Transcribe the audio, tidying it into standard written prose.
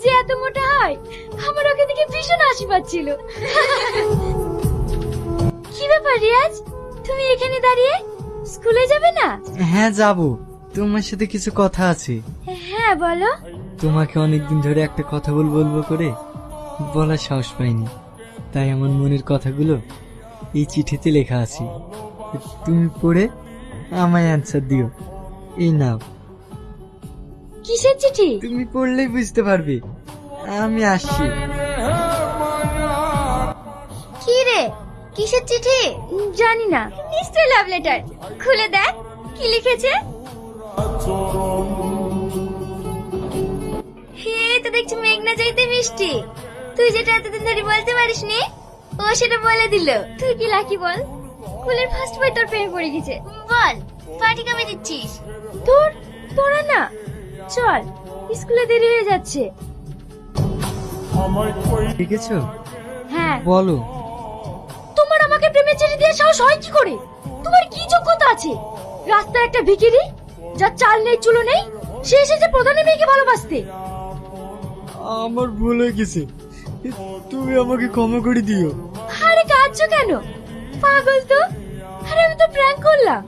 যে এত মোটা হয়, আমার ওকে দেখে ভীষণ হাসি পাচ্ছিল। কি ব্যাপার রিয়াজ, তুমি এখানে দাঁড়িয়ে স্কুলে যাবে না? হ্যাঁ যাব, তোমার সাথে কিছু কথা আছে। হ্যাঁ বলো। তোমাকে অনেকদিন ধরে একটা কথা বলবো করে বলার সাহস পাইনি, তাই আমার মনের কথাগুলো এই চিঠিতে লেখা আছে। তুমি পড়ে আমায় অ্যান্সার দিও। এই নাও। কিসের চিঠি? তুমি পড়লেই বুঝতে পারবে। আমি আসছি। কি রে, কিসের চিঠি? জানি না, নিশ্চয় লাভ লেটার। খুলে দেখ কি লিখেছে। হে, তো দেখছি মেঘনা চাইতে মিষ্টি। তুই যেটা এতদিন ধরে বলতে পারিসনি, ও সেটা বলে দিল। তুই কি লাকি বল, স্কুলের ফার্স্ট বয় তোর প্রেমে পড়ে গেছে। বল, পার্টি কবে দিচ্ছিস? তোরা না, চল, স্কুলে দেরি হয়ে যাচ্ছে। লিখেছো? হ্যাঁ। বলো। তোমার আমাকে প্রেমের চিঠি দিয়ে সাহস হয় কি করে? তোমার কি যোগ্যতা আছে? রাস্তায় একটা ভিখিরি, যার চাল নেই চুলো নেই, সে এসেছে প্রধানের মেয়েকে ভালোবাসতে। আমার ভুল হয়ে গেছে, তুমি আমাকে ক্ষমা করে দিও। আরে কাঁদছো কেন, পাগল তো? আরে আমি তো প্র্যাঙ্ক করলাম।